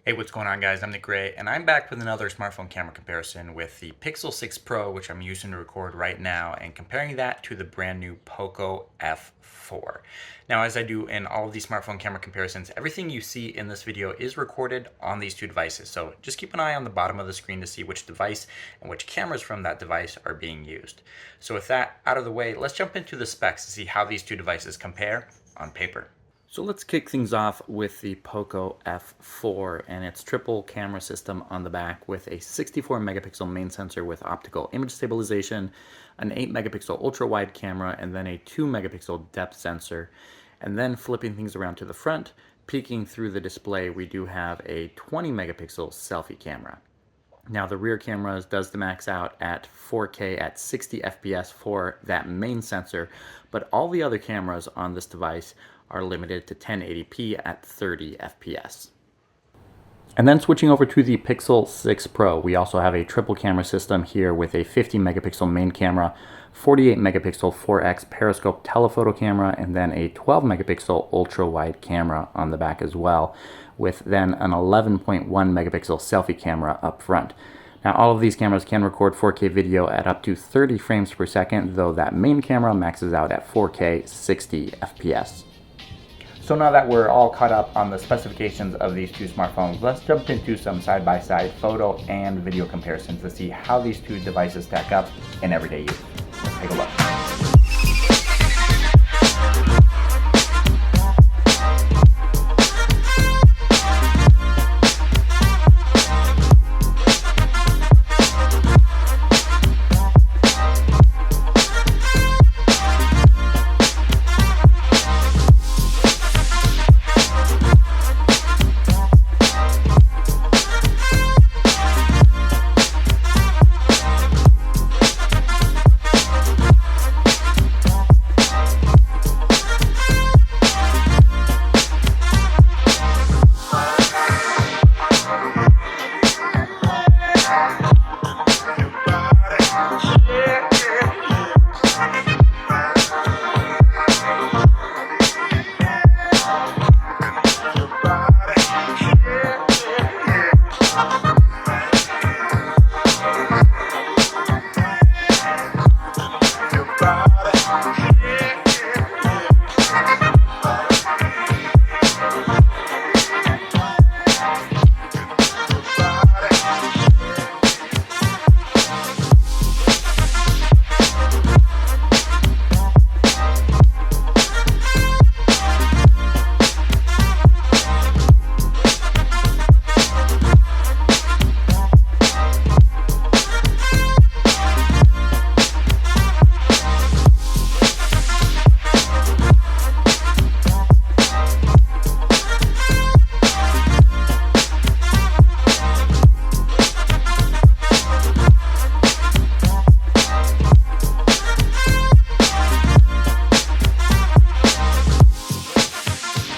Hey, what's going on, guys? I'm Nick Gray, and I'm back with another smartphone camera comparison with the Pixel 6 Pro, which I'm using to record right now, and comparing that to the brand new Poco F4. Now, as I do in all of these smartphone camera comparisons, everything you see in this video is recorded on these two devices, so just keep an eye on the bottom of the screen to see which device and which cameras from that device are being used. So with that out of the way, let's jump into the specs to see how these two devices compare on paper. So let's kick things off with the Poco F4 and its triple camera system on the back with a 64 megapixel main sensor with optical image stabilization, an 8 megapixel ultra wide camera, and then a 2 megapixel depth sensor. And then flipping things around to the front, peeking through the display, we do have a 20 megapixel selfie camera. Now the rear camera does the max out at 4K at 60 FPS for that main sensor, but all the other cameras on this device are limited to 1080p at 30 FPS. And then switching over to the Pixel 6 Pro, we also have a triple camera system here with a 50 megapixel main camera, 48 megapixel 4x periscope telephoto camera, and then a 12 megapixel ultra wide camera on the back as well, with then an 11.1 megapixel selfie camera up front. Now all of these cameras can record 4K video at up to 30 frames per second, though that main camera maxes out at 4K 60 FPS. So now that we're all caught up on the specifications of these two smartphones, let's jump into some side-by-side photo and video comparisons to see how these two devices stack up in everyday use. Let's take a look.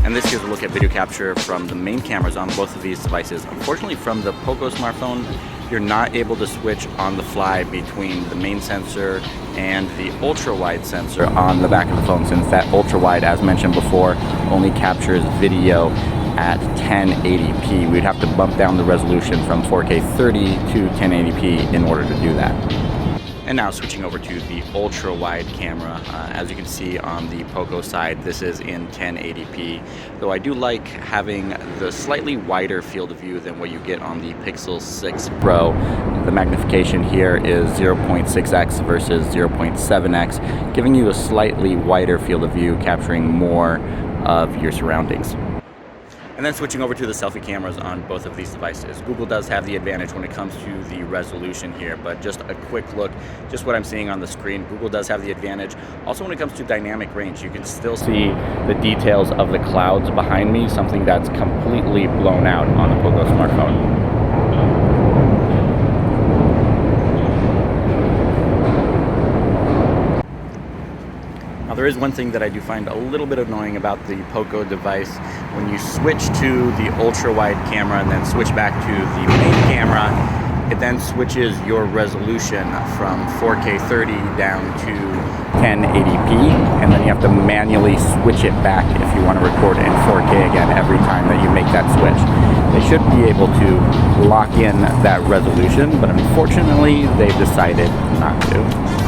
And this gives a look at video capture from the main cameras on both of these devices. Unfortunately, from the Poco smartphone, you're not able to switch on the fly between the main sensor and the ultra-wide sensor on the back of the phone, since that ultra-wide, as mentioned before, only captures video at 1080p. We'd have to bump down the resolution from 4K 30 to 1080p in order to do that. And now switching over to the ultra wide camera, as you can see on the Poco side, this is in 1080p, though I do like having the slightly wider field of view than what you get on the Pixel 6 Pro. The magnification here is 0.6x versus 0.7x, giving you a slightly wider field of view, capturing more of your surroundings. And then switching over to the selfie cameras on both of these devices. Google does have the advantage when it comes to the resolution here, but just a quick look, just what I'm seeing on the screen, Google does have the advantage. Also when it comes to dynamic range, you can still see the details of the clouds behind me, something that's completely blown out on the Poco smartphone. Now there is one thing that I do find a little bit annoying about the Poco device. When you switch to the ultra wide camera and then switch back to the main camera, it then switches your resolution from 4K 30 down to 1080p, and then you have to manually switch it back if you want to record it in 4K again every time that you make that switch. they should be able to lock in that resolution, but unfortunately they've decided not to.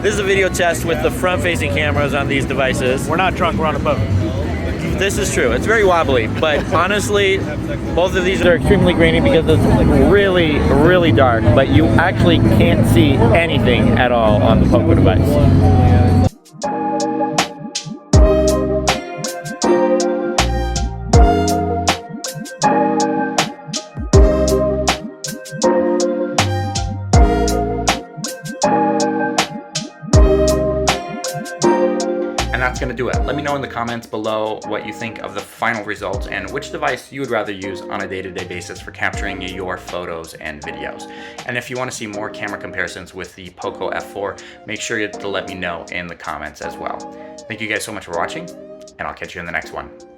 This is a video test with the front-facing cameras on these devices. We're not drunk, we're on a boat. This is true. It's very wobbly, but honestly, both of these are extremely grainy because it's really, really dark, but you actually can't see anything at all on the Poco device. And that's going to do it. Let me know in the comments below what you think of the final results and which device you would rather use on a day-to-day basis for capturing your photos and videos. And if you want to see more camera comparisons with the Poco F4, make sure to let me know in the comments as well. Thank you guys so much for watching, and I'll catch you in the next one.